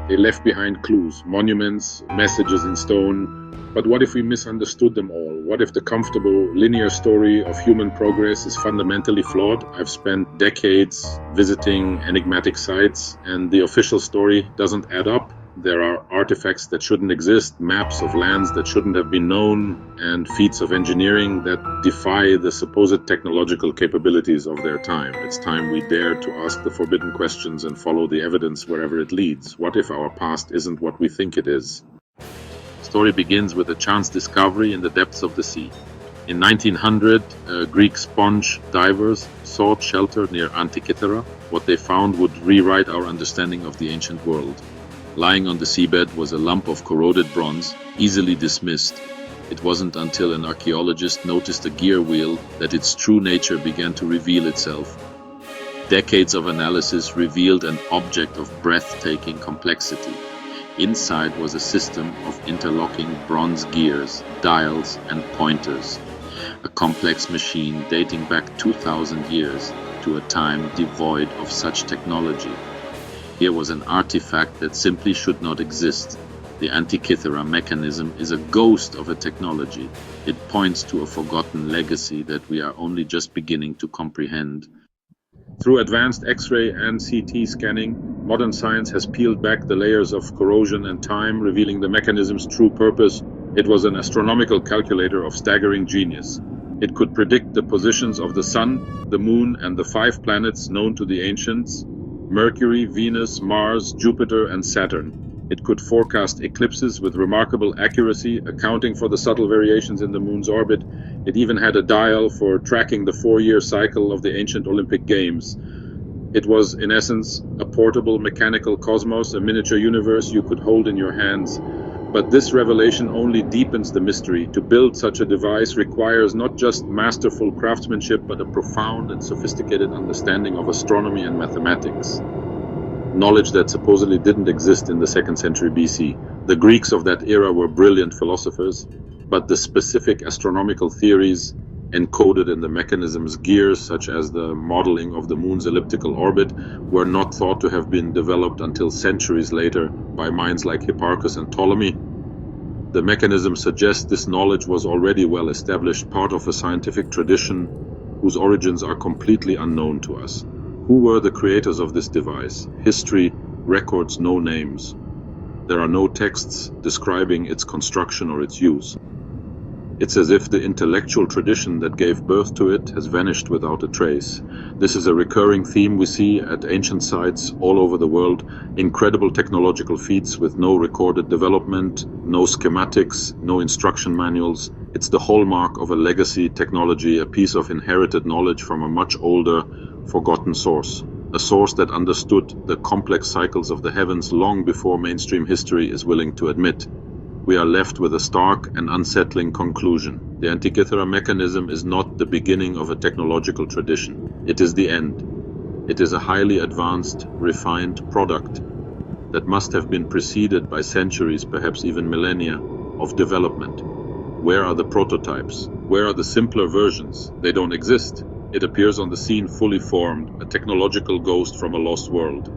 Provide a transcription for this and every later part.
They left behind clues, monuments, messages in stone. But what if we misunderstood them all? What if the comfortable, linear story of human progress is fundamentally flawed? I've spent decades visiting enigmatic sites, and the official story doesn't add up. There are artifacts that shouldn't exist, maps of lands that shouldn't have been known, and feats of engineering that defy the supposed technological capabilities of their time. It's time we dare to ask the forbidden questions and follow the evidence wherever it leads. What if our past isn't what we think it is? The story begins with a chance discovery in the depths of the sea. In 1900, Greek sponge divers sought shelter near Antikythera. What they found would rewrite our understanding of the ancient world. Lying on the seabed was a lump of corroded bronze, easily dismissed. It wasn't until an archaeologist noticed a gear wheel that its true nature began to reveal itself. Decades of analysis revealed an object of breathtaking complexity. Inside was a system of interlocking bronze gears, dials, and pointers. A complex machine dating back 2,000 years to a time devoid of such technology. Here was an artifact that simply should not exist. The Antikythera mechanism is a ghost of a technology. It points to a forgotten legacy that we are only just beginning to comprehend. Through advanced X-ray and CT scanning, modern science has peeled back the layers of corrosion and time, revealing the mechanism's true purpose. It was an astronomical calculator of staggering genius. It could predict the positions of the Sun, the Moon, and the 5 planets known to the ancients: Mercury, Venus, Mars, Jupiter, and Saturn. It could forecast eclipses with remarkable accuracy, accounting for the subtle variations in the moon's orbit. It even had a dial for tracking the 4-year cycle of the ancient Olympic Games. It was, in essence, a portable mechanical cosmos, a miniature universe you could hold in your hands. But this revelation only deepens the mystery. To build such a device requires not just masterful craftsmanship, but a profound and sophisticated understanding of astronomy and mathematics. Knowledge that supposedly didn't exist in the 2nd century BC. The Greeks of that era were brilliant philosophers, but the specific astronomical theories encoded in the mechanism's gears, such as the modeling of the moon's elliptical orbit, were not thought to have been developed until centuries later by minds like Hipparchus and Ptolemy. The mechanism suggests this knowledge was already well established, part of a scientific tradition whose origins are completely unknown to us. Who were the creators of this device? History records no names. There are no texts describing its construction or its use. It's as if the intellectual tradition that gave birth to it has vanished without a trace. This is a recurring theme we see at ancient sites all over the world. Incredible technological feats with no recorded development, no schematics, no instruction manuals. It's the hallmark of a legacy technology, a piece of inherited knowledge from a much older, forgotten source. A source that understood the complex cycles of the heavens long before mainstream history is willing to admit. We are left with a stark and unsettling conclusion. The Antikythera mechanism is not the beginning of a technological tradition. It is the end. It is a highly advanced, refined product that must have been preceded by centuries, perhaps even millennia, of development. Where are the prototypes? Where are the simpler versions? They don't exist. It appears on the scene fully formed, a technological ghost from a lost world.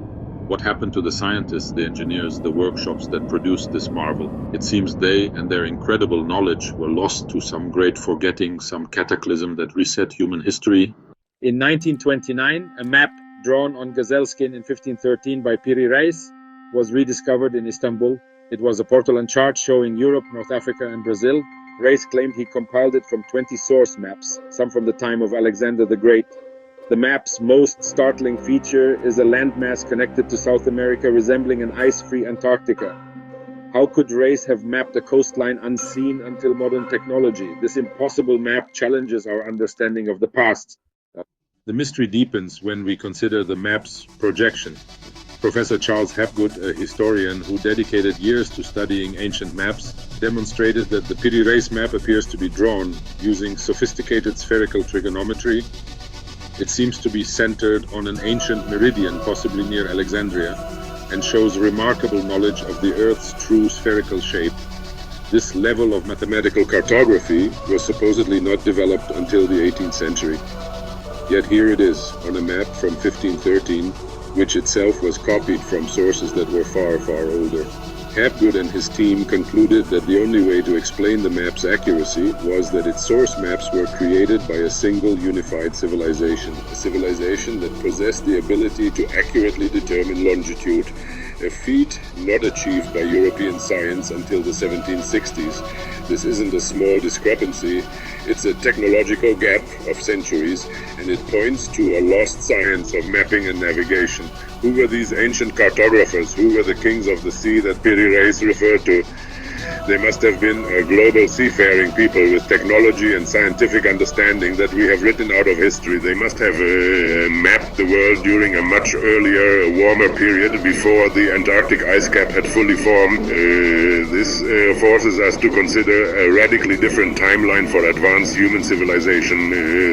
What happened to the scientists, the engineers, the workshops that produced this marvel? It seems they and their incredible knowledge were lost to some great forgetting, some cataclysm that reset human history. In 1929, a map drawn on gazelle skin in 1513 by Piri Reis was rediscovered in Istanbul. It was a portolan chart showing Europe, North Africa, and Brazil. Reis claimed he compiled it from 20 source maps, some from the time of Alexander the Great. The map's most startling feature is a landmass connected to South America resembling an ice-free Antarctica. How could Reis have mapped a coastline unseen until modern technology? This impossible map challenges our understanding of the past. The mystery deepens when we consider the map's projection. Professor Charles Hapgood, a historian who dedicated years to studying ancient maps, demonstrated that the Piri Reis map appears to be drawn using sophisticated spherical trigonometry. It seems to be centered on an ancient meridian, possibly near Alexandria, and shows remarkable knowledge of the Earth's true spherical shape. This level of mathematical cartography was supposedly not developed until the 18th century. Yet here it is, on a map from 1513, which itself was copied from sources that were far, far older. Hapgood and his team concluded that the only way to explain the map's accuracy was that its source maps were created by a single unified civilization, a civilization that possessed the ability to accurately determine longitude, a feat not achieved by European science until the 1760s. This isn't a small discrepancy, it's a technological gap of centuries, and it points to a lost science of mapping and navigation. Who were these ancient cartographers? Who were the kings of the sea that Piri Reis referred to? They must have been a global seafaring people with technology and scientific understanding that we have written out of history. They must have mapped the world during a much earlier, warmer period before the Antarctic ice cap had fully formed. This forces us to consider a radically different timeline for advanced human civilization.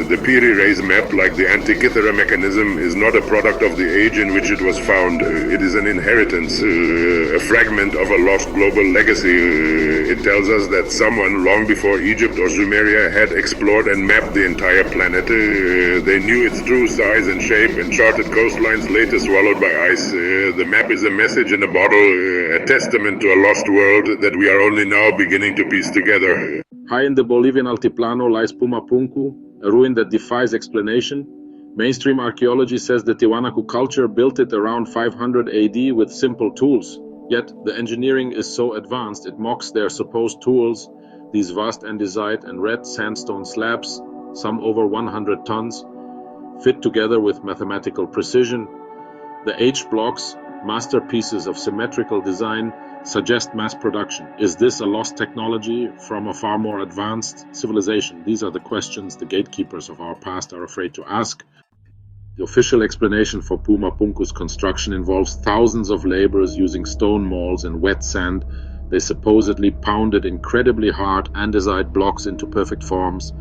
The Piri Reis map, like the Antikythera mechanism, is not a product of the age in which it was found. It is an inheritance, a fragment of a lost global legacy. It tells us that someone long before Egypt or Sumeria had explored and mapped the entire planet. They knew its true size and shape and charted coastlines later swallowed by ice. The map is a message in a bottle, a testament to a lost world that we are only now beginning to piece together. High in the Bolivian Altiplano lies Pumapunku, a ruin that defies explanation. Mainstream archaeology says the Tiwanaku culture built it around 500 AD with simple tools. Yet the engineering is so advanced it mocks their supposed tools, these vast andesite and red sandstone slabs, some over 100 tons, fit together with mathematical precision. The H blocks, masterpieces of symmetrical design, suggest mass production. Is this a lost technology from a far more advanced civilization? These are the questions the gatekeepers of our past are afraid to ask. The official explanation for Pumapunku's construction involves thousands of laborers using stone mauls and wet sand. They supposedly pounded incredibly hard andesite blocks into perfect forms,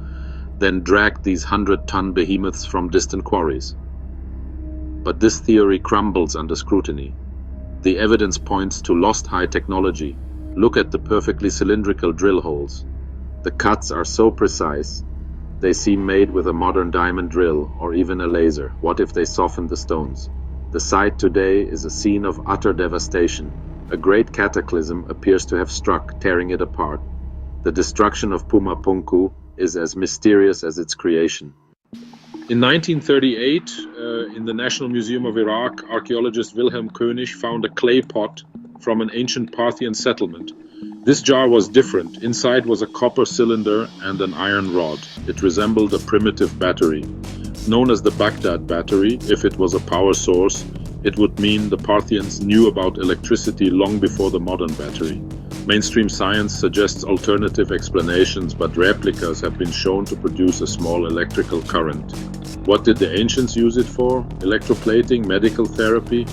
then dragged these 100-ton behemoths from distant quarries. But this theory crumbles under scrutiny. The evidence points to lost high technology. Look at the perfectly cylindrical drill holes. The cuts are so precise. They seem made with a modern diamond drill or even a laser. What if they softened the stones? The site today is a scene of utter devastation. A great cataclysm appears to have struck, tearing it apart. The destruction of Pumapunku is as mysterious as its creation. In 1938, in the National Museum of Iraq, archaeologist Wilhelm König found a clay pot from an ancient Parthian settlement. This jar was different. Inside was a copper cylinder and an iron rod. It resembled a primitive battery. Known as the Baghdad battery, if it was a power source, it would mean the Parthians knew about electricity long before the modern battery. Mainstream science suggests alternative explanations, but replicas have been shown to produce a small electrical current. What did the ancients use it for? Electroplating, medical therapy?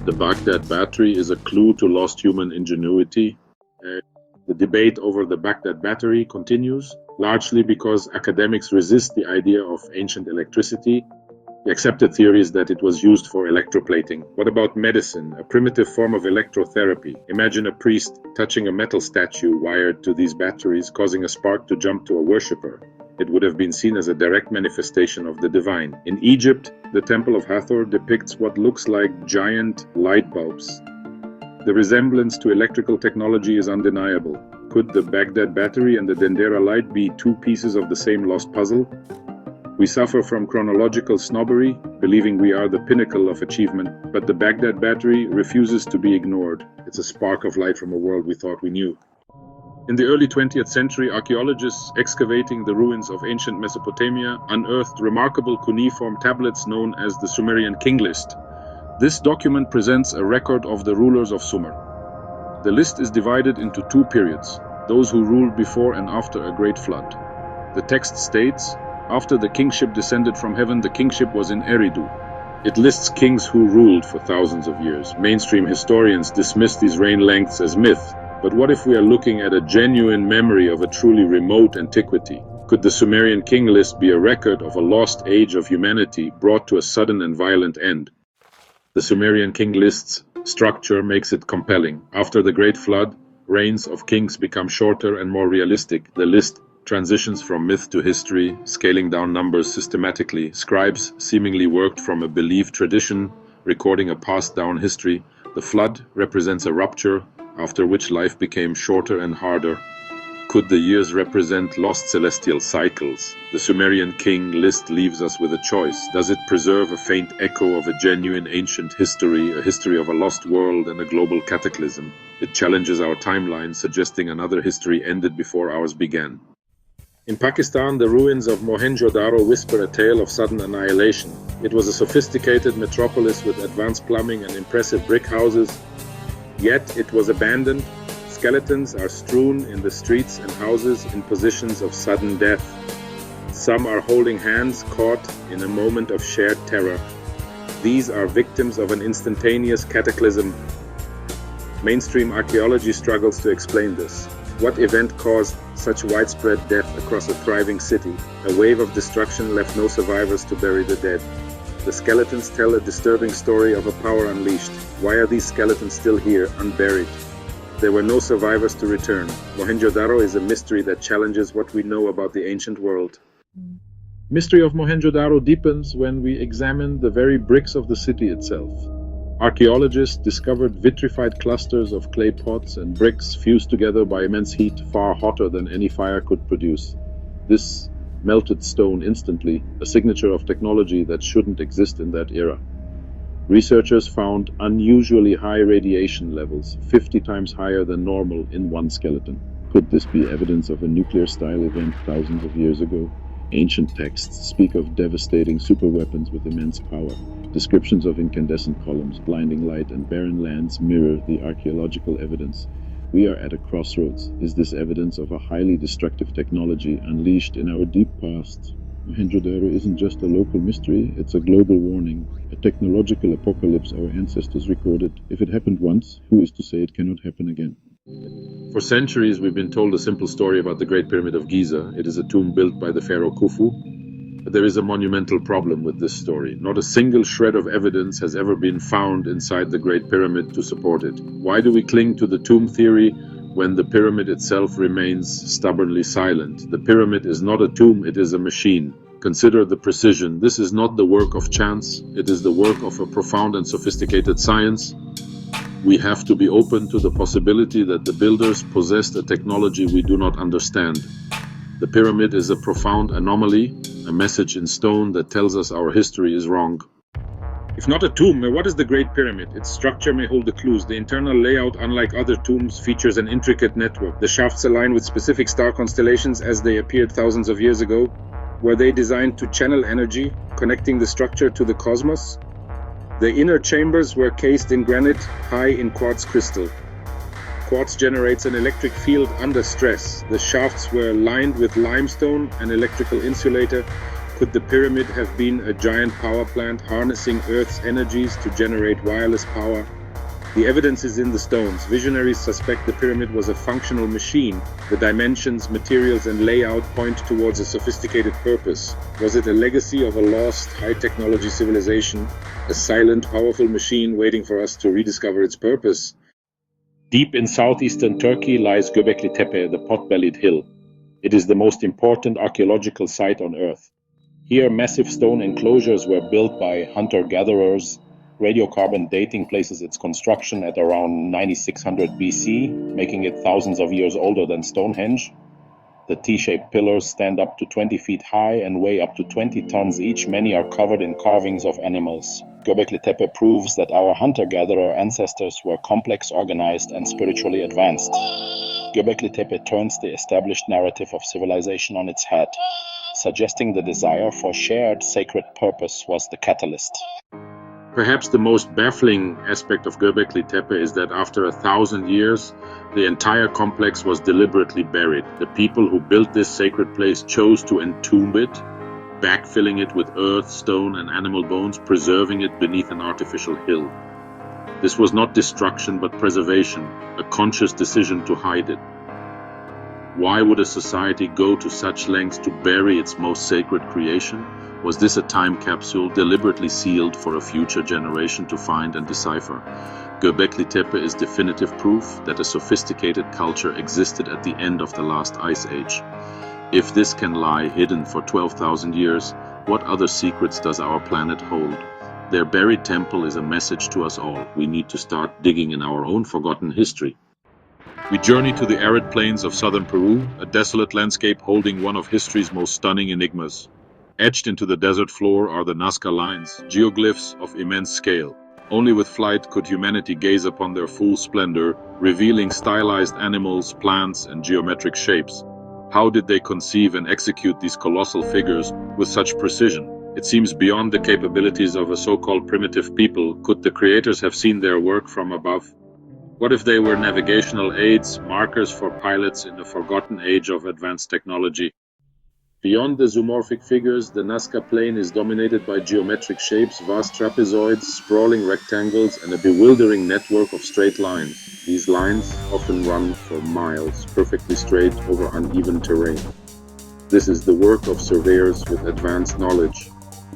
The Baghdad battery is a clue to lost human ingenuity. The debate over the Baghdad battery continues, largely because academics resist the idea of ancient electricity. The accepted theory is that it was used for electroplating. What about medicine, a primitive form of electrotherapy? Imagine a priest touching a metal statue wired to these batteries, causing a spark to jump to a worshipper. It would have been seen as a direct manifestation of the divine. In Egypt, the Temple of Hathor depicts what looks like giant light bulbs. The resemblance to electrical technology is undeniable. Could the Baghdad battery and the Dendera light be two pieces of the same lost puzzle? We suffer from chronological snobbery, believing we are the pinnacle of achievement, but the Baghdad battery refuses to be ignored. It's a spark of light from a world we thought we knew. In the early 20th century, archaeologists excavating the ruins of ancient Mesopotamia unearthed remarkable cuneiform tablets known as the Sumerian King List. This document presents a record of the rulers of Sumer. The list is divided into two periods, those who ruled before and after a great flood. The text states, after the kingship descended from heaven, the kingship was in Eridu. It lists kings who ruled for thousands of years. Mainstream historians dismiss these reign lengths as myth, but what if we are looking at a genuine memory of a truly remote antiquity? Could the Sumerian king list be a record of a lost age of humanity brought to a sudden and violent end? The Sumerian king list's structure makes it compelling. After the Great Flood, reigns of kings become shorter and more realistic. The list transitions from myth to history, scaling down numbers systematically. Scribes seemingly worked from a belief tradition, recording a passed-down history. The flood represents a rupture, after which life became shorter and harder. Could the years represent lost celestial cycles? The Sumerian king list leaves us with a choice. Does it preserve a faint echo of a genuine ancient history, a history of a lost world and a global cataclysm? It challenges our timeline, suggesting another history ended before ours began. In Pakistan, the ruins of Mohenjo-daro whisper a tale of sudden annihilation. It was a sophisticated metropolis with advanced plumbing and impressive brick houses, yet it was abandoned. Skeletons are strewn in the streets and houses in positions of sudden death. Some are holding hands, caught in a moment of shared terror. These are victims of an instantaneous cataclysm. Mainstream archaeology struggles to explain this. What event caused such widespread death across a thriving city? A wave of destruction left no survivors to bury the dead. The skeletons tell a disturbing story of a power unleashed. Why are these skeletons still here, unburied? There were no survivors to return. Mohenjo-daro is a mystery that challenges what we know about the ancient world. Mystery of Mohenjo-daro deepens when we examine the very bricks of the city itself. Archaeologists discovered vitrified clusters of clay pots and bricks fused together by immense heat, far hotter than any fire could produce. This melted stone instantly, a signature of technology that shouldn't exist in that era. Researchers found unusually high radiation levels, 50 times higher than normal in one skeleton. Could this be evidence of a nuclear-style event thousands of years ago? Ancient texts speak of devastating superweapons with immense power. Descriptions of incandescent columns, blinding light, and barren lands mirror the archaeological evidence. We are at a crossroads. Is this evidence of a highly destructive technology unleashed in our deep past? Mohenjo-daro isn't just a local mystery, it's a global warning, a technological apocalypse our ancestors recorded. If it happened once, who is to say it cannot happen again? For centuries, we've been told a simple story about the Great Pyramid of Giza. It is a tomb built by the pharaoh Khufu. But there is a monumental problem with this story. Not a single shred of evidence has ever been found inside the Great Pyramid to support it. Why do we cling to the tomb theory when the pyramid itself remains stubbornly silent? The pyramid is not a tomb, it is a machine. Consider the precision. This is not the work of chance, it is the work of a profound and sophisticated science. We have to be open to the possibility that the builders possessed a technology we do not understand. The pyramid is a profound anomaly, a message in stone that tells us our history is wrong. If not a tomb, what is the Great Pyramid? Its structure may hold the clues. The internal layout, unlike other tombs, features an intricate network. The shafts align with specific star constellations as they appeared thousands of years ago. Were they designed to channel energy, connecting the structure to the cosmos? The inner chambers were cased in granite, high in quartz crystal. Quartz generates an electric field under stress. The shafts were lined with limestone, an electrical insulator. Could the pyramid have been a giant power plant harnessing Earth's energies to generate wireless power? The evidence is in the stones. Visionaries suspect the pyramid was a functional machine. The dimensions, materials, and layout point towards a sophisticated purpose. Was it a legacy of a lost, high-technology civilization? A silent, powerful machine waiting for us to rediscover its purpose? Deep in southeastern Turkey lies Göbekli Tepe, the pot-bellied hill. It is the most important archaeological site on Earth. Here, massive stone enclosures were built by hunter-gatherers. Radiocarbon dating places its construction at around 9600 BC, making it thousands of years older than Stonehenge. The T-shaped pillars stand up to 20 feet high and weigh up to 20 tons each. Many are covered in carvings of animals. Göbekli Tepe proves that our hunter-gatherer ancestors were complex, organized, and spiritually advanced. Göbekli Tepe turns the established narrative of civilization on its head, suggesting the desire for shared sacred purpose was the catalyst. Perhaps the most baffling aspect of Göbekli Tepe is that after 1,000 years, the entire complex was deliberately buried. The people who built this sacred place chose to entomb it, backfilling it with earth, stone, and animal bones, preserving it beneath an artificial hill. This was not destruction but preservation, a conscious decision to hide it. Why would a society go to such lengths to bury its most sacred creation? Was this a time capsule deliberately sealed for a future generation to find and decipher? Göbekli Tepe is definitive proof that a sophisticated culture existed at the end of the last ice age. If this can lie hidden for 12,000 years, what other secrets does our planet hold? Their buried temple is a message to us all. We need to start digging in our own forgotten history. We journey to the arid plains of southern Peru, a desolate landscape holding one of history's most stunning enigmas. Etched into the desert floor are the Nazca lines, geoglyphs of immense scale. Only with flight could humanity gaze upon their full splendor, revealing stylized animals, plants, and geometric shapes. How did they conceive and execute these colossal figures with such precision? It seems beyond the capabilities of a so-called primitive people. Could the creators have seen their work from above? What if they were navigational aids, markers for pilots in the forgotten age of advanced technology? Beyond the zoomorphic figures, the Nazca Plain is dominated by geometric shapes, vast trapezoids, sprawling rectangles, and a bewildering network of straight lines. These lines often run for miles, perfectly straight over uneven terrain. This is the work of surveyors with advanced knowledge.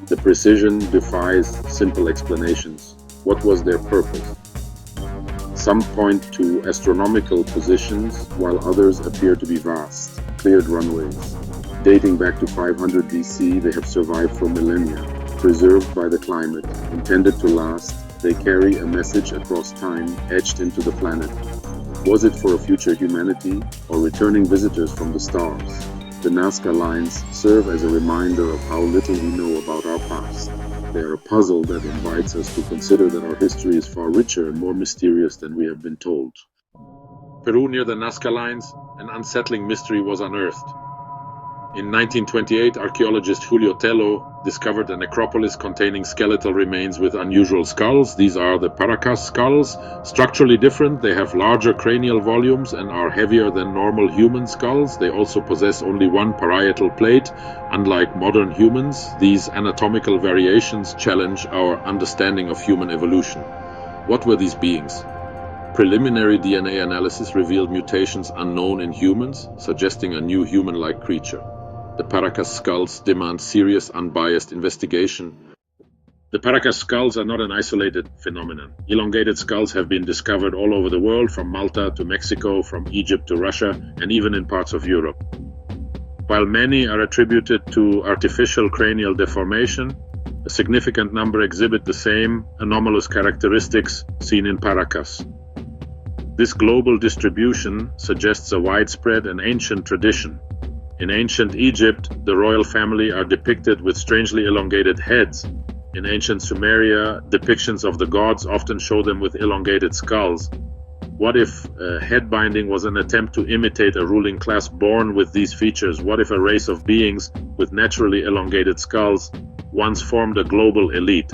The precision defies simple explanations. What was their purpose? Some point to astronomical positions, while others appear to be vast, cleared runways. Dating back to 500 BC, they have survived for millennia, preserved by the climate, intended to last. They carry a message across time, etched into the planet. Was it for a future humanity, or returning visitors from the stars? The Nazca lines serve as a reminder of how little we know about our past. They are a puzzle that invites us to consider that our history is far richer and more mysterious than we have been told. Peru, near the Nazca lines, an unsettling mystery was unearthed. In 1928, archaeologist Julio Tello discovered a necropolis containing skeletal remains with unusual skulls. These are the Paracas skulls. Structurally different, they have larger cranial volumes and are heavier than normal human skulls. They also possess only one parietal plate. Unlike modern humans, these anatomical variations challenge our understanding of human evolution. What were these beings? Preliminary DNA analysis revealed mutations unknown in humans, suggesting a new human-like creature. The Paracas skulls demand serious, unbiased investigation. The Paracas skulls are not an isolated phenomenon. Elongated skulls have been discovered all over the world, from Malta to Mexico, from Egypt to Russia, and even in parts of Europe. While many are attributed to artificial cranial deformation, a significant number exhibit the same anomalous characteristics seen in Paracas. This global distribution suggests a widespread and ancient tradition. In ancient Egypt, the royal family are depicted with strangely elongated heads. In ancient Sumeria, depictions of the gods often show them with elongated skulls. What if head binding was an attempt to imitate a ruling class born with these features? What if a race of beings with naturally elongated skulls once formed a global elite?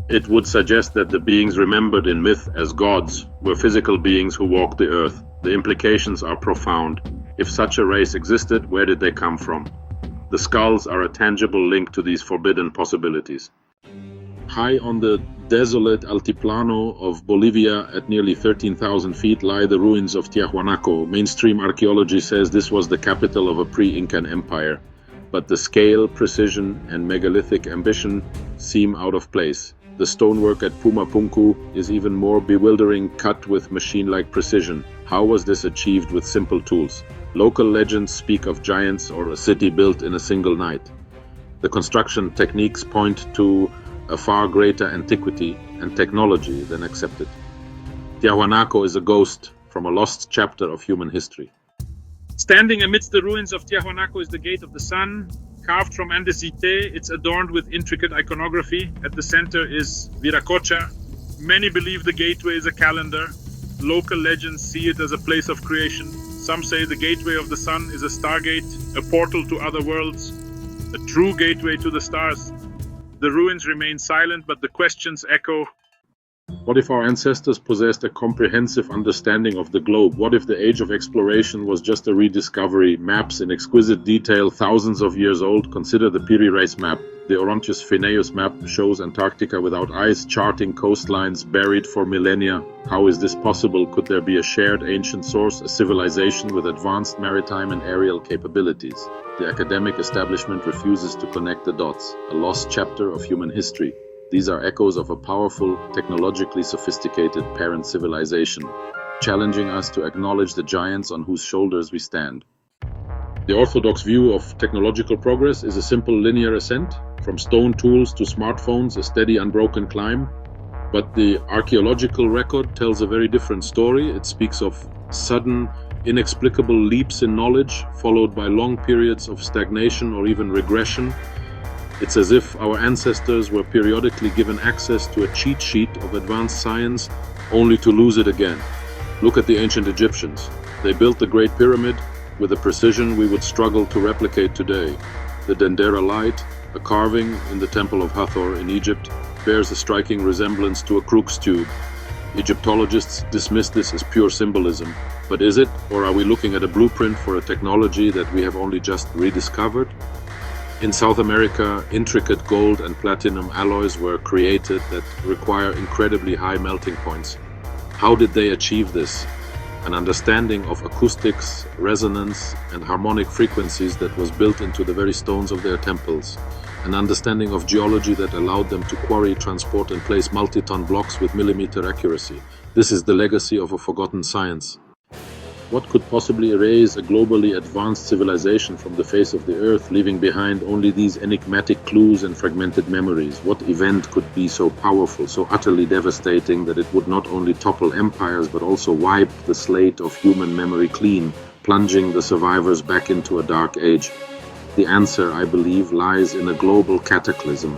It would suggest that the beings remembered in myth as gods were physical beings who walked the earth. The implications are profound. If such a race existed, where did they come from? The skulls are a tangible link to these forbidden possibilities. High on the desolate altiplano of Bolivia at nearly 13,000 feet lie the ruins of Tiahuanaco. Mainstream archaeology says this was the capital of a pre-Incan empire, but the scale, precision, and megalithic ambition seem out of place. The stonework at Pumapunku is even more bewildering, cut with machine-like precision. How was this achieved with simple tools? Local legends speak of giants or a city built in a single night. The construction techniques point to a far greater antiquity and technology than accepted. Tiahuanaco is a ghost from a lost chapter of human history. Standing amidst the ruins of Tiahuanaco is the Gate of the Sun. Carved from andesite, it's adorned with intricate iconography. At the center is Viracocha. Many believe the gateway is a calendar. Local legends see it as a place of creation. Some say the gateway of the sun is a stargate, a portal to other worlds, a true gateway to the stars. The ruins remain silent, but the questions echo. What if our ancestors possessed a comprehensive understanding of the globe? What if the age of exploration was just a rediscovery? Maps in exquisite detail, thousands of years old. Consider the Piri Reis map. The Orontius Phineus map shows Antarctica without ice, charting coastlines buried for millennia. How is this possible? Could there be a shared ancient source, a civilization with advanced maritime and aerial capabilities? The academic establishment refuses to connect the dots, a lost chapter of human history. These are echoes of a powerful, technologically sophisticated parent civilization, challenging us to acknowledge the giants on whose shoulders we stand. The orthodox view of technological progress is a simple linear ascent. from stone tools to smartphones, a steady, unbroken climb. But the archaeological record tells a very different story. It speaks of sudden, inexplicable leaps in knowledge, followed by long periods of stagnation or even regression. It's as if our ancestors were periodically given access to a cheat sheet of advanced science, only to lose it again. Look at the ancient Egyptians. They built the Great Pyramid with a precision we would struggle to replicate today. The Dendera light, a carving in the Temple of Hathor in Egypt, bears a striking resemblance to a Crookes tube. Egyptologists dismiss this as pure symbolism. But is it, or are we looking at a blueprint for a technology that we have only just rediscovered? In South America, intricate gold and platinum alloys were created that require incredibly high melting points. How did they achieve this? An understanding of acoustics, resonance, and harmonic frequencies that was built into the very stones of their temples. An understanding of geology that allowed them to quarry, transport, and place multi-ton blocks with millimeter accuracy. This is the legacy of a forgotten science. What could possibly erase a globally advanced civilization from the face of the earth, leaving behind only these enigmatic clues and fragmented memories? What event could be so powerful, so utterly devastating that it would not only topple empires but also wipe the slate of human memory clean, plunging the survivors back into a dark age? The answer, I believe, lies in a global cataclysm.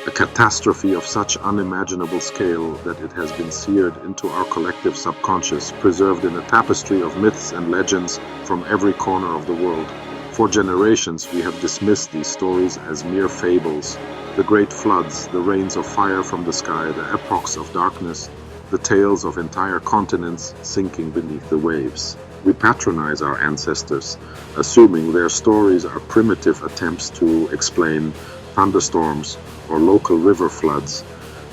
A catastrophe of such unimaginable scale that it has been seared into our collective subconscious, preserved in a tapestry of myths and legends from every corner of the world. For generations, we have dismissed these stories as mere fables. The great floods, the rains of fire from the sky, the epochs of darkness, the tales of entire continents sinking beneath the waves. We patronize our ancestors, assuming their stories are primitive attempts to explain thunderstorms or local river floods.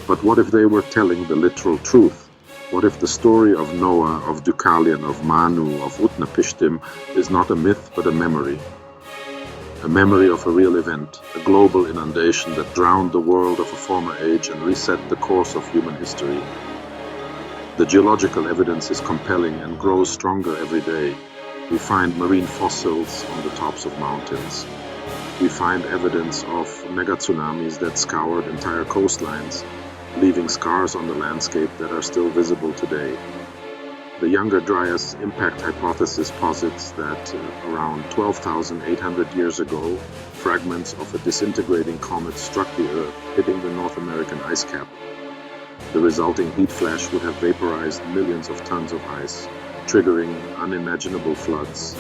But what if they were telling the literal truth? What if the story of Noah, of Deucalion, of Manu, of Utnapishtim is not a myth but a memory? A memory of a real event, a global inundation that drowned the world of a former age and reset the course of human history. The geological evidence is compelling and grows stronger every day. We find marine fossils on the tops of mountains. We find evidence of mega tsunamis that scoured entire coastlines, leaving scars on the landscape that are still visible today. The Younger Dryas impact hypothesis posits that around 12,800 years ago, fragments of a disintegrating comet struck the Earth, hitting the North American ice cap. The resulting heat flash would have vaporized millions of tons of ice, triggering unimaginable floods,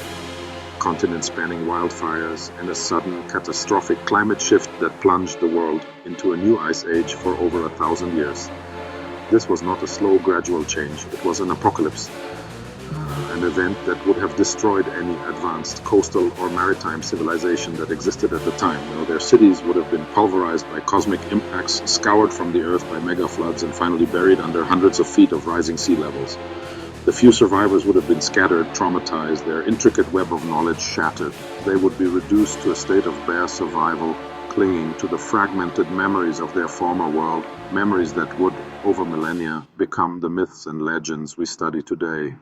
continent-spanning wildfires, and a sudden catastrophic climate shift that plunged the world into a new ice age for over 1,000 years. This was not a slow, gradual change. It was an apocalypse, an event that would have destroyed any advanced coastal or maritime civilization that existed at the time. Their cities would have been pulverized by cosmic impacts, scoured from the earth by mega floods, and finally buried under hundreds of feet of rising sea levels. The few survivors would have been scattered, traumatized, their intricate web of knowledge shattered. They would be reduced to a state of bare survival, clinging to the fragmented memories of their former world, memories that would, over millennia, become the myths and legends we study today.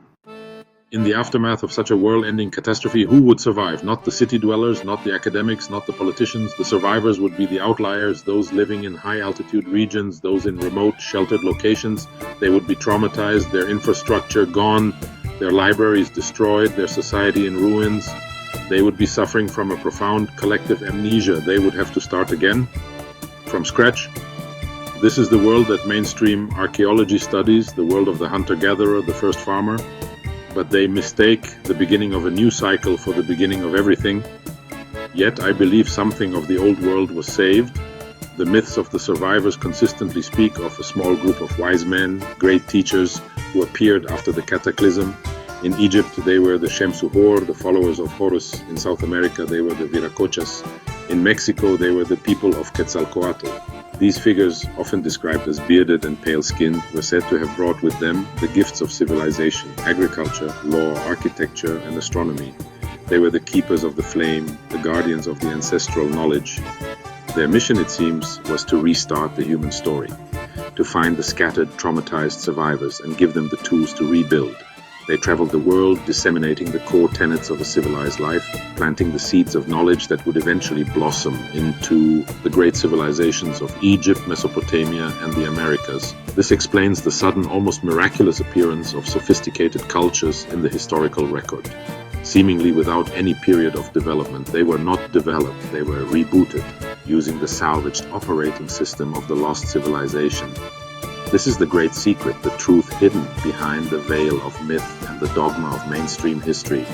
In the aftermath of such a world-ending catastrophe, who would survive? Not the city dwellers, not the academics, not the politicians. The survivors would be the outliers, those living in high-altitude regions, those in remote, sheltered locations. They would be traumatized, their infrastructure gone, their libraries destroyed, their society in ruins. They would be suffering from a profound collective amnesia. They would have to start again, from scratch. This is the world that mainstream archaeology studies, the world of the hunter-gatherer, the first farmer. But they mistake the beginning of a new cycle for the beginning of everything. Yet I believe something of the old world was saved. The myths of the survivors consistently speak of a small group of wise men, great teachers, who appeared after the cataclysm. In Egypt, they were the Shemsuhor, the followers of Horus. In South America, they were the Viracochas. In Mexico, they were the people of Quetzalcoatl. These figures, often described as bearded and pale-skinned, were said to have brought with them the gifts of civilization, agriculture, law, architecture, and astronomy. They were the keepers of the flame, the guardians of the ancestral knowledge. Their mission, it seems, was to restart the human story, to find the scattered, traumatized survivors and give them the tools to rebuild. They traveled the world, disseminating the core tenets of a civilized life, planting the seeds of knowledge that would eventually blossom into the great civilizations of Egypt, Mesopotamia, and the Americas. This explains the sudden, almost miraculous appearance of sophisticated cultures in the historical record. Seemingly without any period of development, they were not developed, they were rebooted, using the salvaged operating system of the lost civilization. This is the great secret, the truth hidden behind the veil of myth and the dogma of mainstream history.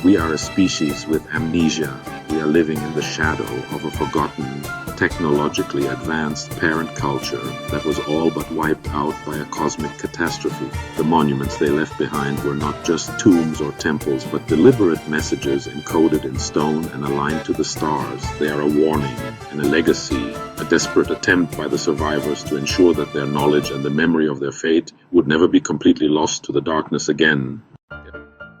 We are a species with amnesia. We are living in the shadow of a forgotten, technologically advanced parent culture that was all but wiped out by a cosmic catastrophe. The monuments they left behind were not just tombs or temples, but deliberate messages encoded in stone and aligned to the stars. They are a warning and a legacy, a desperate attempt by the survivors to ensure that their knowledge and the memory of their fate would never be completely lost to the darkness again.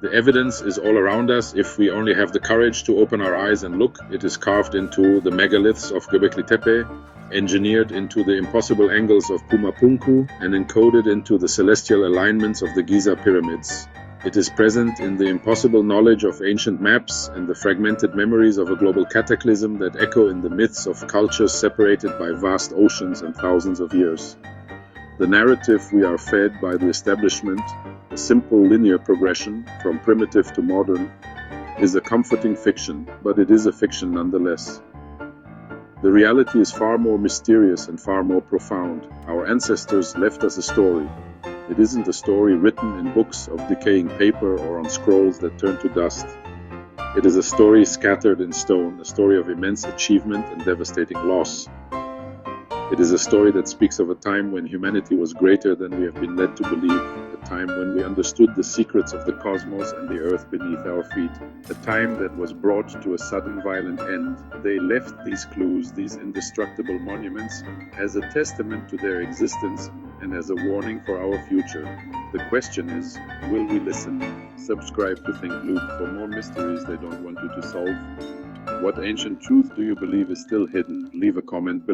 The evidence is all around us if we only have the courage to open our eyes and look. It is carved into the megaliths of Göbekli Tepe, engineered into the impossible angles of Pumapunku, and encoded into the celestial alignments of the Giza pyramids. It is present in the impossible knowledge of ancient maps and the fragmented memories of a global cataclysm that echo in the myths of cultures separated by vast oceans and thousands of years. The narrative we are fed by the establishment, a simple linear progression from primitive to modern, is a comforting fiction, but it is a fiction nonetheless. The reality is far more mysterious and far more profound. Our ancestors left us a story. It isn't a story written in books of decaying paper or on scrolls that turn to dust. It is a story scattered in stone, a story of immense achievement and devastating loss. It is a story that speaks of a time when humanity was greater than we have been led to believe, a time when we understood the secrets of the cosmos and the earth beneath our feet, a time that was brought to a sudden violent end. They left these clues, these indestructible monuments, as a testament to their existence and as a warning for our future. The question is, will we listen? Subscribe to Think Loop for more mysteries they don't want you to solve. What ancient truth do you believe is still hidden? Leave a comment below.